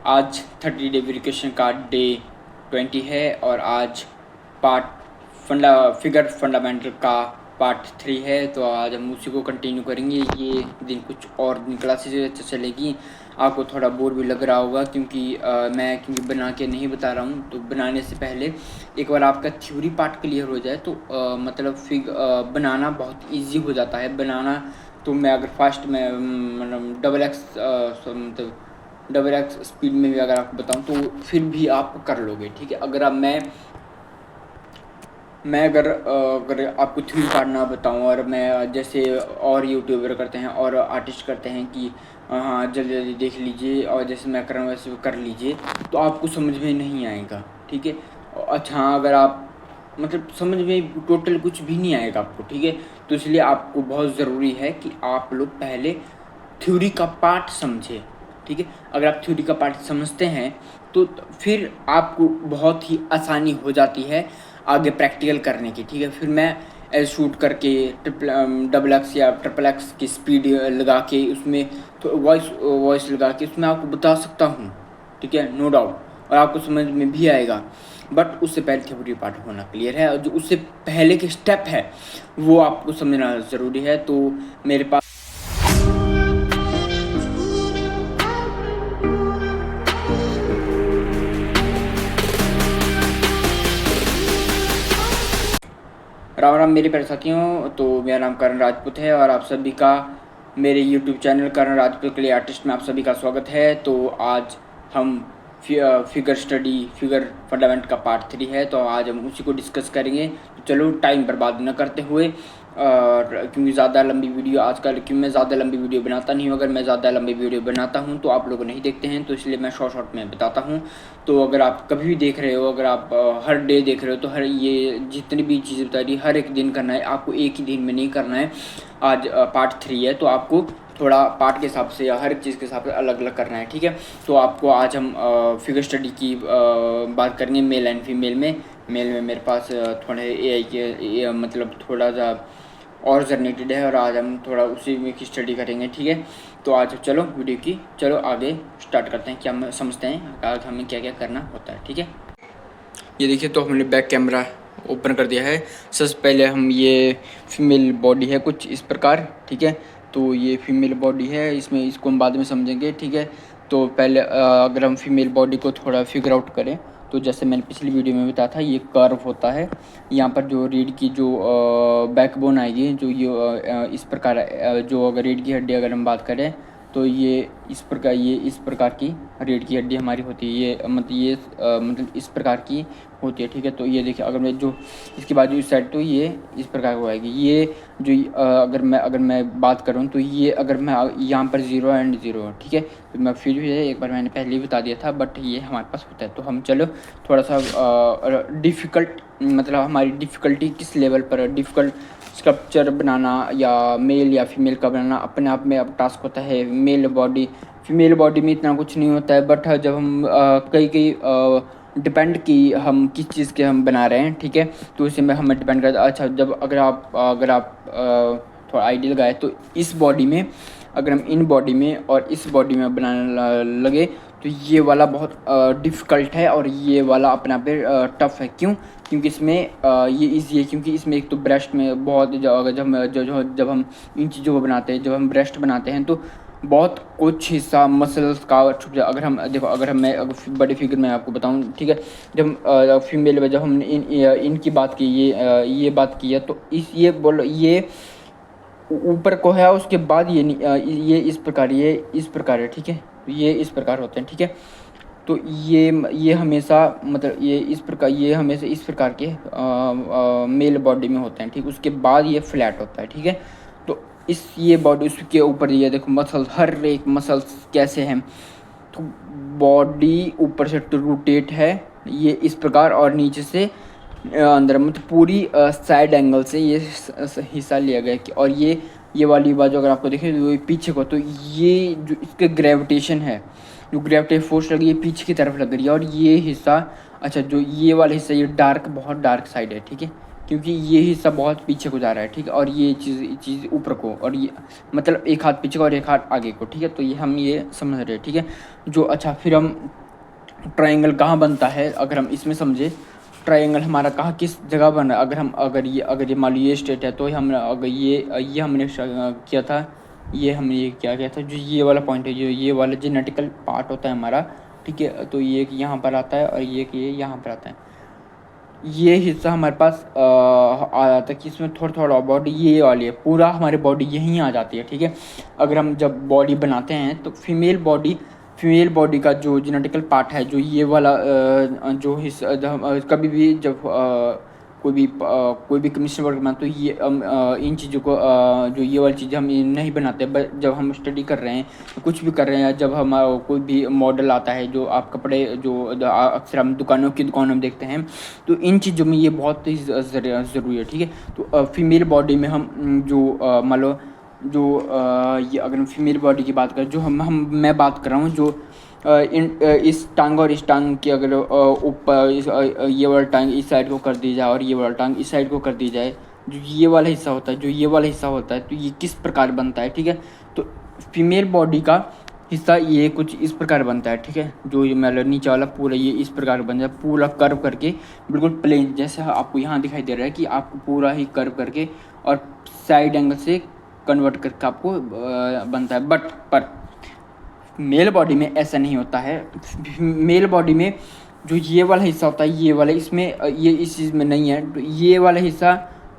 आज 30 day verification का day 20 है और आज फिगर फंडामेंटल का पार्ट 3 है। तो आज हम उसी को कंटिन्यू करेंगे। ये दिन कुछ और दिन क्लासेस चलेगी। आपको थोड़ा बोर भी लग रहा होगा क्योंकि मैं बना के नहीं बता रहा हूँ। तो बनाने से पहले एक बार आपका थ्योरी पार्ट क्लियर हो जाए तो बनाना बहुत इजी हो जाता है बनाना। तो मैं अगर फास्ट में मतलब डबल एक्स स्पीड में भी अगर आपको बताऊं तो फिर भी आप कर लोगे, ठीक है। अगर अब मैं अगर आपको थ्योरी पार्ट ना बताऊं और मैं जैसे और यूट्यूबर करते हैं और आर्टिस्ट करते हैं कि हाँ जल्दी जल्दी देख लीजिए और जैसे मैं कर रहा हूँ वैसे कर लीजिए, तो आपको समझ में नहीं आएगा, ठीक है। अच्छा हाँ, अगर आप मतलब समझ में टोटल कुछ भी नहीं आएगा आपको, ठीक है। तो इसलिए आपको बहुत ज़रूरी है कि आप लोग पहले थ्योरी का पार्ट समझे, ठीक है। अगर आप थ्योरी का पार्ट समझते हैं तो फिर आपको बहुत ही आसानी हो जाती है आगे प्रैक्टिकल करने की, ठीक है। फिर मैं शूट करके डबल एक्स या ट्रिपल एक्स की स्पीड लगा के उसमें तो वॉइस लगा के उसमें आपको बता सकता हूँ, ठीक है, नो डाउट, और आपको समझ में भी आएगा। बट उससे पहले थ्योरी पार्ट होना क्लियर है और जो उससे पहले के स्टेप है वो आपको समझना ज़रूरी है। तो मेरे पास राम राम मेरे प्यारे साथियों। तो मेरा नाम करण राजपूत है और आप सभी का मेरे यूट्यूब चैनल करण राजपूत के लिए आर्टिस्ट में आप सभी का स्वागत है। तो आज हम फिगर फंडामेंट का पार्ट 3 है, तो आज हम उसी को डिस्कस करेंगे। तो चलो टाइम बर्बाद न करते हुए, और क्योंकि ज़्यादा लंबी वीडियो आजकल क्योंकि मैं ज़्यादा लंबी वीडियो बनाता नहीं हूँ। अगर मैं ज़्यादा लंबी वीडियो बनाता हूँ तो आप लोग नहीं देखते हैं, तो इसलिए मैं शॉर्ट में बताता हूँ। तो अगर आप कभी भी देख रहे हो, अगर आप हर डे देख रहे हो, तो हर ये जितनी भी चीज़ें बता रही है हर एक दिन करना है आपको, एक ही दिन में नहीं करना है। आज पार्ट 3 है तो आपको थोड़ा पार्ट के हिसाब से या हर एक चीज़ के हिसाब से अलग अलग करना है, ठीक है। तो आपको आज हम फिगर स्टडी की बात करेंगे मेल एंड फीमेल में। मेल में मेरे पास थोड़े AI के मतलब थोड़ा सा और जनरेटेड है और आज हम थोड़ा उसी में की स्टडी करेंगे, ठीक है। तो आज चलो वीडियो की चलो आगे स्टार्ट करते हैं, क्या समझते हैं आज हमें क्या क्या करना होता है, ठीक है। ये देखिए, तो हमने बैक कैमरा ओपन कर दिया है। सबसे पहले हम ये फीमेल बॉडी है कुछ इस प्रकार, ठीक है। तो ये फीमेल बॉडी है, इसमें इसको हम बाद में समझेंगे, ठीक है। तो पहले अगर हम फीमेल बॉडी को थोड़ा फिगर आउट करें तो जैसे मैंने पिछली वीडियो में बताया था, ये कर्व होता है। यहाँ पर जो रीढ़ की जो बैकबोन आएगी, जो ये इस प्रकार जो अगर रीढ़ की हड्डी अगर हम बात करें तो ये इस प्रकार की रीढ़ की हड्डी हमारी होती है। ये मतलब इस प्रकार की होती है, ठीक है। तो ये देखिए, अगर मैं जो इसके बाद जो इस साइड तो ये इस प्रकार को आएगी। ये जो अगर मैं बात करूँ तो ये अगर मैं यहाँ पर 0 एंड 0, ठीक है। तो मैं फिर भी एक बार मैंने पहले ही बता दिया था, बट ये हमारे पास होता है। तो हम चलो थोड़ा सा डिफ़िकल्ट मतलब हमारी डिफ़िकल्टी किस लेवल पर, डिफ़िकल्ट स्कल्पचर बनाना या मेल या फीमेल का बनाना अपने आप में अब टास्क होता है। फीमेल बॉडी में इतना कुछ नहीं होता है, बट जब हम कई डिपेंड कि हम किस चीज़ के हम बना रहे हैं, ठीक है। तो उसी में हमें डिपेंड करता है। अच्छा, जब अगर आप थोड़ा आइडिया लगाए तो इस बॉडी में अगर हम इन बॉडी में और इस बॉडी में बनाने लगे तो ये वाला बहुत डिफ़िकल्ट है और ये वाला अपने आप पे टफ़ है। क्यों? क्योंकि इसमें ये ईज़ी है क्योंकि इसमें एक तो ब्रेस्ट में बहुत जब हम इन चीज़ों को बनाते हैं, जब हम ब्रेस्ट बनाते हैं तो बहुत कुछ हिस्सा मसल्स का छुप जाए। अगर हम देखो, मैं अगर बड़ी फिगर में आपको बताऊं, ठीक है। जब फीमेल में जब हमने इनकी बात की, ये बात की है, तो ये ऊपर को है, उसके बाद ये इस प्रकार है, ठीक है। ये इस प्रकार होते हैं, ठीक है। तो ये हमेशा मतलब ये हमेशा इस प्रकार के मेल बॉडी में होते हैं, ठीक। उसके बाद ये फ्लैट होता है, ठीक है। तो ये बॉडी उसके ऊपर ये देखो मसल्स, हर एक मसल्स कैसे हैं। तो बॉडी ऊपर से रोटेट है ये इस प्रकार और नीचे से अंदर मतलब पूरी साइड एंगल से ये हिस्सा लिया गया है। और ये वाली बात जो अगर आपको देखें तो पीछे को, तो ये जो इसके ग्रेविटेशन है, जो ग्रेविटेशन फोर्स लगी है पीछे की तरफ लग रही है। और ये हिस्सा, अच्छा, जो ये वाला हिस्सा ये बहुत डार्क साइड है, ठीक है। क्योंकि ये हिस्सा बहुत पीछे को जा रहा है, ठीक है, और ये चीज़ ऊपर को, और ये मतलब एक हाथ पीछे को और एक हाथ आगे को, ठीक है। तो ये हम ये समझ रहे हैं, ठीक है। जो अच्छा फिर हम ट्रायंगल कहाँ बनता है अगर हम इसमें समझे, ट्रायंगल हमारा कहाँ किस जगह बना, अगर ये मान लो ये स्टेट है, तो हम अगर ये हमने किया था, ये हमने ये क्या किया था, जो ये वाला पॉइंट है, जो ये वाला जेनेटिकल पार्ट होता है हमारा, ठीक है। तो ये यहाँ पर आता है और ये यहाँ पर आता है। ये हिस्सा हमारे पास आ जाता है कि इसमें थोड़ा थोड़ा बॉडी ये वाली है, पूरा हमारी बॉडी यहीं आ जाती है, ठीक है। अगर हम जब बॉडी बनाते हैं तो फीमेल बॉडी का जो जेनेटिकल पार्ट है, जो ये वाला जो हिस्सा कभी भी जब कोई भी कमीशन वर्क में, तो ये इन चीज़ों को जो ये वाली चीज़ें हम नहीं बनाते, बट जब हम स्टडी कर रहे हैं, कुछ भी कर रहे हैं, जब हम कोई भी मॉडल आता है, जो आप कपड़े जो अक्सर हम दुकानों में देखते हैं, तो इन चीज़ों में ये बहुत ही ज़रूरी है, ठीक है। तो फीमेल बॉडी में हम जो मान लो जो ये अगर हम फीमेल बॉडी की बात करें, जो मैं बात कर रहा हूँ, जो इस टांग और इस टांग की अगर ऊपर ये वाला टांग इस साइड को कर दी जाए और ये वाला टांग इस साइड को कर दी जाए, जो ये वाला हिस्सा होता है, तो ये किस प्रकार बनता है, ठीक है। तो फीमेल बॉडी का हिस्सा ये कुछ इस प्रकार बनता है, ठीक है। जो ये मतलब नीचे वाला पूरा ये इस प्रकार बन जाए, पूरा कर्व करके बिल्कुल प्लेन, जैसे आपको यहाँ दिखाई दे रहा है कि आपको पूरा ही कर्व करके और साइड एंगल से कन्वर्ट करके आपको बनता है। पर मेल बॉडी में ऐसा नहीं होता है। मेल बॉडी में जो ये वाला हिस्सा होता है, ये वाला, इसमें ये इस चीज़ में नहीं है, तो ये वाला हिस्सा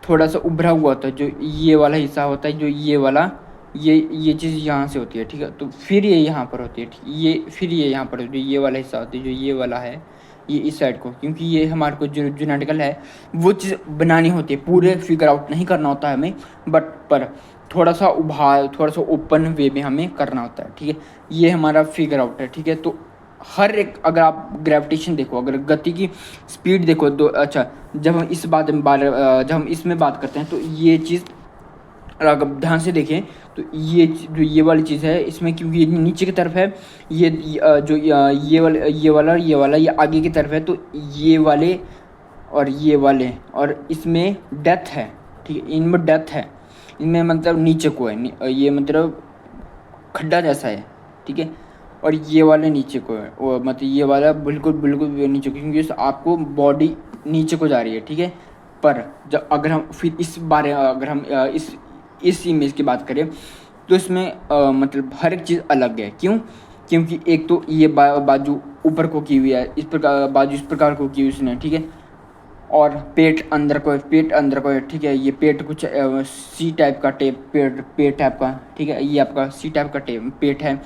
थोड़ा सा उभरा हुआ होता है, जो ये वाला हिस्सा होता है, जो ये वाला ये चीज़ यहाँ से होती है, ठीक है। तो फिर ये यहाँ पर होती है, फिर ये यहाँ पर होती है, ये वाला हिस्सा होता है, जो ये वाला है, ये इस साइड को, क्योंकि ये हमारे को जो जेनेटिकल है वो चीज़ बनानी होती है, पूरे फिगर आउट नहीं करना होता है हमें, पर थोड़ा सा ओपन वे में हमें करना होता है, ठीक है। ये हमारा फिगर आउट है, ठीक है। तो हर एक, अगर आप ग्रेविटेशन देखो, अगर गति की स्पीड देखो, तो अच्छा जब हम इसमें बात करते हैं, तो ये चीज़ अगर ध्यान से देखें, तो जो ये वाली चीज़ है इसमें, क्योंकि ये नीचे की तरफ है, ये वाला ये आगे की तरफ है, तो ये वाले और इसमें डेप्थ है, ठीक है, इनमें डेप्थ है, इनमें मतलब नीचे को है, ये मतलब खड्डा जैसा है, ठीक है। और ये वाले नीचे को है, वो मतलब ये वाला बिल्कुल नीचे को, क्योंकि आपको बॉडी नीचे को जा रही है, ठीक है। पर जब अगर हम फिर अगर हम इस इमेज की बात करें, तो इसमें मतलब हर एक चीज़ अलग है। क्यों? क्योंकि एक तो ये बाजू ऊपर को की हुई है, इस प्रकार बाजू इस प्रकार को की हुई उसने, ठीक है। और पेट अंदर को है, ठीक है। ये पेट कुछ सी टाइप का पेट टाइप का, ठीक है। ये आपका सी टाइप का पेट है।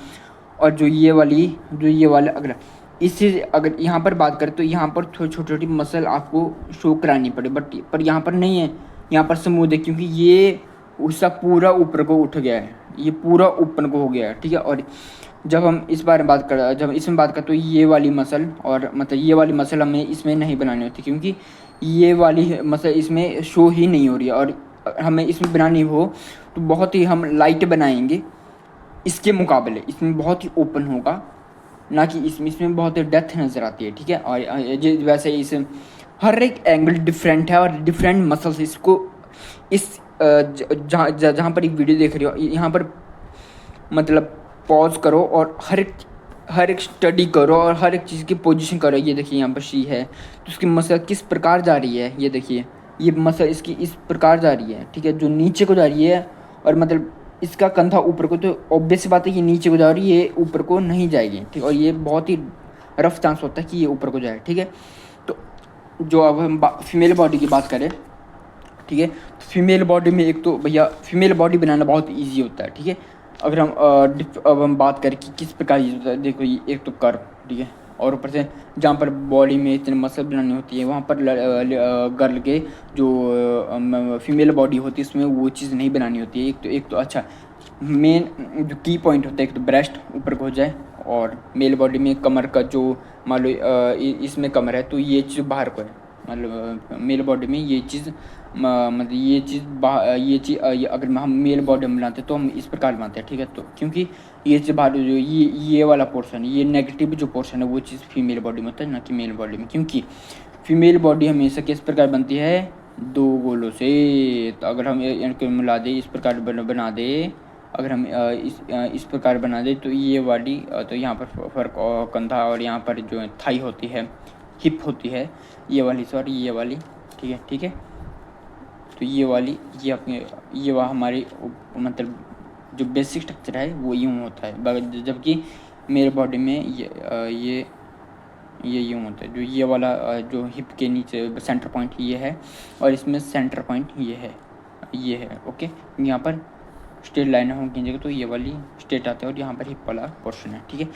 और जो ये वाला अगर यहाँ पर बात करें, तो यहाँ पर छोटी छोटी मसल आपको शो करानी पड़े, पर यहाँ पर नहीं है, यहाँ पर स्मूथ है, क्योंकि ये उसका पूरा ऊपर को उठ गया है, ये पूरा ऊपर को हो गया है, ठीक है। और जब हम इसमें बात करें, तो ये वाली मसल, और मतलब ये वाली मसल हमें इसमें नहीं बनानी होती, क्योंकि ये वाली मसल इसमें शो ही नहीं हो रही है। और हमें इसमें बनानी हो तो बहुत ही हम लाइट बनाएंगे, इसके मुकाबले इसमें बहुत ही ओपन होगा, ना कि इसमें बहुत ही डेप्थ नज़र आती है, ठीक है। और वैसे इस हर एक एंगल डिफरेंट है, और डिफरेंट मसल्स इसको इस जहाँ पर एक वीडियो देख रही हो, यहाँ पर मतलब पॉज करो और हर एक स्टडी करो, और हर एक चीज़ की पोजीशन करो। ये देखिए यहाँ पर शी है, तो उसकी मसल किस प्रकार जा रही है, ये देखिए, ये मसल इसकी इस प्रकार जा रही है, ठीक है, जो नीचे को जा रही है। और मतलब इसका कंधा ऊपर को, तो ऑब्वियस बात है, ये नीचे को जा रही है, ये ऊपर को नहीं जाएगी, ठीक। और ये बहुत ही रफ चांस होता है कि ये ऊपर को जाए, ठीक है। तो जो अब हम फीमेल बॉडी की बात करें, ठीक है, तो फीमेल बॉडी में एक तो भैया फीमेल बॉडी बनाना बहुत ईजी होता है, ठीक है। अगर हम अब हम बात करें कि किस प्रकार ईजी होता है, देखो ये एक तो कर्व, ठीक है, और ऊपर से जहाँ पर बॉडी में इतने मसल बनानी होती है, वहाँ पर गर्ल के जो फीमेल बॉडी होती है उसमें वो चीज़ नहीं बनानी होती है। एक तो अच्छा मेन जो की पॉइंट होता है, एक तो ब्रेस्ट ऊपर को हो जाए, और मेल बॉडी में कमर का जो मान लो इसमें कमर है, तो ये चीज़ बाहर को है, मतलब मेल बॉडी में ये चीज़ मतलब ये चीज़ अगर हम मेल बॉडी में बनाते हैं तो हम इस प्रकार बनाते हैं, ठीक है। तो क्योंकि ये चीज़ बाहर जो ये वाला पोर्शन, ये नेगेटिव जो पोर्शन है, वो चीज़ फीमेल बॉडी में होता है, ना कि मेल बॉडी में। क्योंकि फीमेल बॉडी हमेशा किस प्रकार बनती है, दो गोलों से। तो अगर हम इनको मिला दे, इस प्रकार बना दे, अगर हम इस प्रकार बना दे तो ये वाली तो यहाँ पर फ़र्क कंधा और यहाँ पर जो थाई होती है, हिप होती है, ये वाली, सॉरी ये वाली, ठीक है ठीक है। तो ये वाली, ये अपने, ये वह हमारी मतलब जो बेसिक स्ट्रक्चर है वो यूँ होता है, जबकि मेरे बॉडी में ये यूँ होता है। जो ये वाला जो हिप के नीचे सेंटर पॉइंट ये है, और इसमें सेंटर पॉइंट ये है ओके। यहाँ पर स्ट्रेट लाइन हम खींचेंगे तो ये वाली स्ट्रेट आता है, और यहाँ पर हिप वाला पोर्शन है, ठीक है।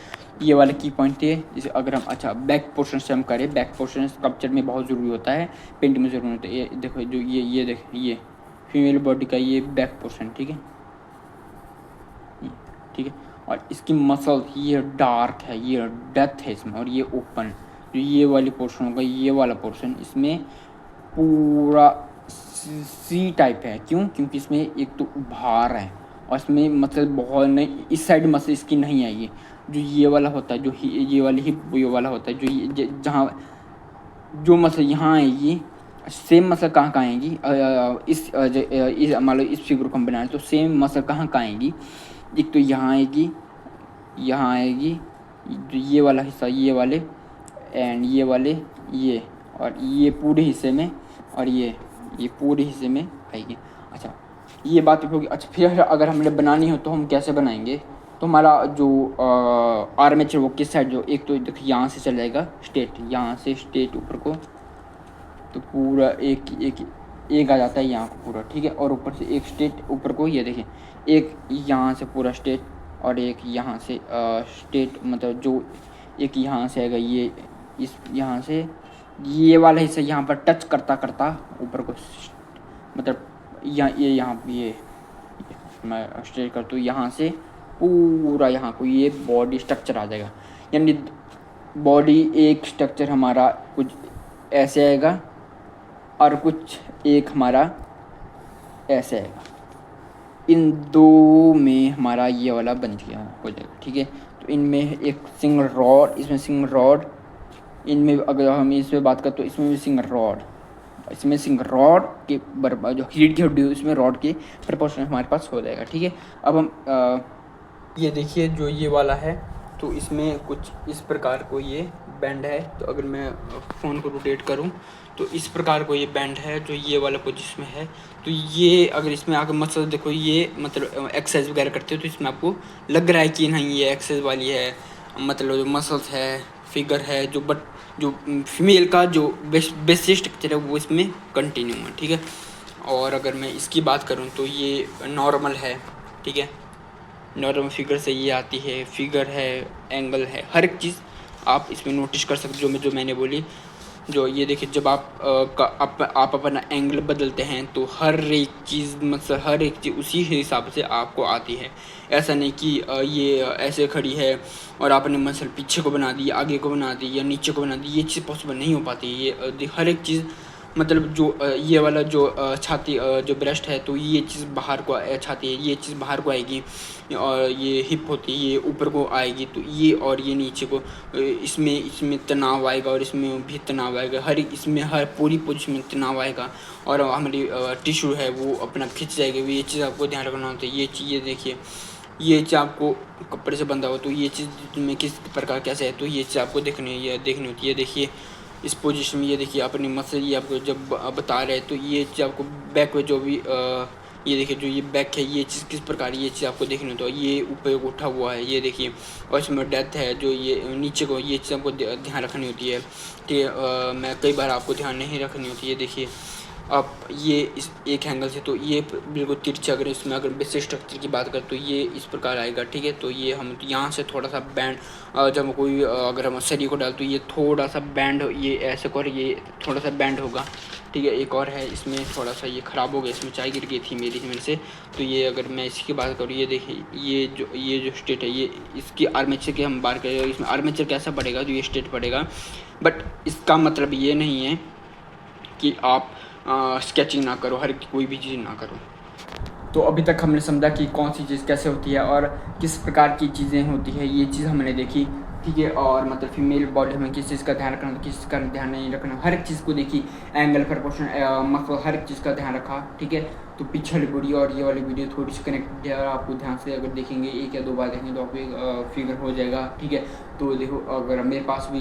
ये वाले की पॉइंट है। जैसे अगर हम अच्छा बैक पोर्शन से हम करें, बैक पोर्शन स्कल्पचर में बहुत ज़रूरी होता है, पेंट में ज़रूरी होता है। ये देखो, जो ये देखो, ये फीमेल बॉडी का ये बैक पोर्शन, ठीक है ठीक है। और इसकी मसल ये डार्क है, ये डेप्थ है इसमें, और ये ओपन, जो ये वाली पोर्शन होगा, ये वाला पोर्शन इसमें पूरा सी टाइप है। क्यों? क्योंकि इसमें एक तो उभार है, और इसमें मसल बहुत नहीं, इस साइड मसल इसकी नहीं आएगी। जो ये वाला होता है, जो ये वाली हिप ये वाला होता है, जो जहाँ जो मसल यहाँ आएगी, सेम मसल कहाँ कहाँ आएगी, इस मान लो इस फिगर को हम बनाएं तो सेम मसल कहाँ कहाँ आएगी। एक तो यहाँ आएगी, यहाँ आएगी, जो ये वाला हिस्सा, ये वाले एंड ये वाले, ये और ये पूरे हिस्से में, और ये पूरे हिस्से में आएगी। अच्छा, ये बात होगी। अच्छा, फिर अगर हमें बनानी हो तो हम कैसे बनाएंगे? तो हमारा जो आर्मेचर वो किस साइड, जो एक तो देखिए यहाँ से चल जाएगा स्ट्रेट, यहाँ से स्ट्रेट ऊपर को, तो पूरा एक आ जाता है यहाँ को पूरा, ठीक है। और ऊपर से एक स्ट्रेट ऊपर को, ये देखिए एक यहाँ से पूरा स्ट्रेट, और एक यहाँ से स्ट्रेट, मतलब जो एक यहाँ से आएगा, ये इस यहाँ से ये वाला हिस्सा यहाँ पर टच करता करता ऊपर को, मतलब ये मैं स्ट्रेट कर, तो यहाँ से पूरा यहाँ को ये बॉडी स्ट्रक्चर आ जाएगा। यानी बॉडी एक स्ट्रक्चर हमारा कुछ ऐसे आएगा, और कुछ एक हमारा ऐसे आएगा। इन दो में हमारा ये वाला बन गया हो जाएगा, ठीक है। तो इनमें एक सिंगल रॉड, इसमें सिंगल रॉड, इनमें अगर हम इस पर बात करें तो इसमें भी सिंगल रॉड, इसमें सिंगल रॉड के जो रीढ़ की हड्डी इसमें रॉड के प्रपोर्शन हमारे पास हो जाएगा, ठीक है। अब हम ये देखिए, जो ये वाला है तो इसमें कुछ इस प्रकार को ये बैंड है। तो अगर मैं फ़ोन को रोटेट करूं तो इस प्रकार को ये बैंड है जो ये वाला पोजीशन में है। तो ये अगर इसमें आकर मसल देखो, ये मतलब एक्सरसाइज वगैरह करते हो तो इसमें आपको लग रहा है कि नहीं ये एक्सरसाइज वाली है, मतलब जो मसल्स है, फिगर है, जो फीमेल का जो बेसिक स्ट्रक्चर है वो इसमें कंटिन्यू है, ठीक है। और अगर मैं इसकी बात करूँ तो ये नॉर्मल है, ठीक है। नॉर्मल फिगर से ये आती है, फिगर है, एंगल है, हर एक चीज़ आप इसमें नोटिस कर सकते हो। जो मैंने बोली, जो ये देखिए, जब आप अपना एंगल बदलते हैं तो हर एक चीज़, मतलब हर एक चीज़ उसी हिसाब से आपको आती है। ऐसा नहीं कि ये ऐसे खड़ी है और आपने मसल पीछे को बना दी, आगे को बना दी या नीचे को बना दी, ये चीज़ पॉसिबल नहीं हो पाती। ये हर एक चीज़, मतलब जो ये वाला जो छाती जो ब्रेस्ट है तो ये चीज़ बाहर को छाती है, ये चीज़ बाहर को आएगी, और ये हिप होती है ये ऊपर को आएगी, तो ये और ये नीचे को, इसमें तनाव आएगा और इसमें भी तनाव आएगा, हर एक इसमें हर पूरी पोजीशन में तनाव आएगा, और हमारी टिश्यू है वो अपना खिंच जाएगी। ये चीज़ आपको ध्यान रखना होता है। ये चीज़, ये देखिए, ये चीज़ आपको कपड़े से बंधा हो तो ये चीज़ में किस प्रकार कैसे है, तो ये चीज़ आपको देखनी होती है। ये देखिए इस पोजीशन में, ये देखिए अपनी मसल, ये आपको जब बता रहे हैं तो ये चीज़ आपको बैक में जो भी ये देखिए, जो ये बैक है ये चीज़ किस प्रकार, ये चीज़ आपको देखनी होती है। ये ऊपर उठा हुआ है, ये देखिए, और इसमें डेप्थ है जो ये नीचे को, ये चीज़ आपको ध्यान रखनी होती है, ठीक है। मैं कई बार आपको ध्यान नहीं रखनी होती है। देखिए आप ये इस एक एंगल से, तो ये बिल्कुल तिरछा, अगर इसमें अगर बेसिक स्ट्रक्चर की बात करें तो ये इस प्रकार आएगा, ठीक है। तो ये हम यहाँ से थोड़ा सा बैंड, जब कोई अगर हम शरीर को डाल तो ये थोड़ा सा बैंड, ये ऐसे कर, ये थोड़ा सा बैंड होगा, ठीक है। एक और है इसमें थोड़ा सा ये ख़राब हो गया, इसमें चाय गिर गई थी मेरे से। तो ये अगर मैं इसकी बात करूँ, ये देखिए, ये जो स्टेट है, ये इसकी आर्मेचर की हम बात करें, इसमें आर्मेचर कैसा पड़ेगा, तो ये स्टेट पड़ेगा। बट इसका मतलब ये नहीं है कि आप स्केचिंग ना करो, हर कोई भी चीज़ ना करो। तो अभी तक हमने समझा कि कौन सी चीज़ कैसे होती है और किस प्रकार की चीज़ें होती है, ये चीज़ हमने देखी। ठीक है। और मतलब फीमेल बॉडी में किस चीज़ का ध्यान रखना, किस चीज़ का ध्यान नहीं रखना, हर एक चीज़ को देखिए, एंगल प्रपोर्शन मसल हर एक चीज़ का ध्यान रखा, ठीक है। तो पीछे वाली वीडियो और ये वाली वीडियो थोड़ी सी कनेक्टेड है, आपको ध्यान से अगर देखेंगे 1 या 2 बार देखेंगे तो आपको एक फिगर हो जाएगा, ठीक है। तो देखो अगर मेरे पास भी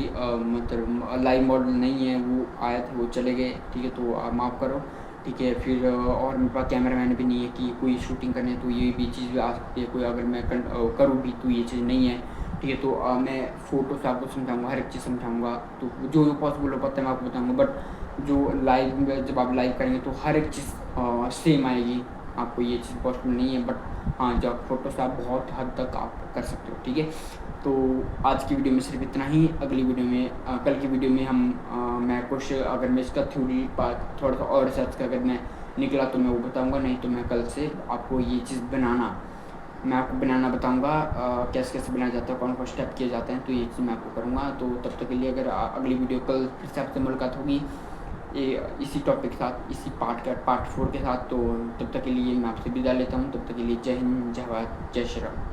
मतलब लाइव मॉडल नहीं है, वो आए थे वो चले गए, ठीक है, तो आप माफ़ करो, ठीक है। फिर और मेरे पास कैमरामैन भी नहीं है कि कोई शूटिंग करने, तो ये भी चीज़ भी आ सकती है, कोई अगर मैं करूँ भी तो ये चीज़ नहीं है, ठीक है। तो मैं फ़ोटो से आपको समझाऊँगा, हर एक चीज़ समझाऊँगा, तो जो पॉसिबल हो पाता है मैं आपको बताऊँगा। बट जो लाइव में जब आप लाइव करेंगे तो हर एक चीज़ सेम आएगी, आपको ये चीज़ पॉसिबल नहीं है। बट हाँ, जब फ़ोटो से आप बहुत हद तक आप कर सकते हो, ठीक है। तो आज की वीडियो में सिर्फ इतना ही। अगली वीडियो में कल की वीडियो में मैं कुछ अगर मैं इसका थ्योरी पार्ट थोड़ा सा और रिसर्च कर मैं निकला तो मैं वो बताऊँगा, नहीं तो मैं कल से आपको ये चीज़ मैं आपको बनाना बताऊँगा, कैसे कैसे बनाया जाता है, कौन कौन स्टेप किए जाते हैं, तो ये चीज़ मैं आपको करूँगा। तो तब तक के लिए अगर अगली वीडियो कल फिर से आपसे मुलाकात होगी ये इसी टॉपिक के साथ, इसी पार्ट 4 के साथ, तो तब तक के लिए मैं आपसे विदा लेता हूँ। तब तक के लिए जय हिंद, जय भारत, जय श्री राम।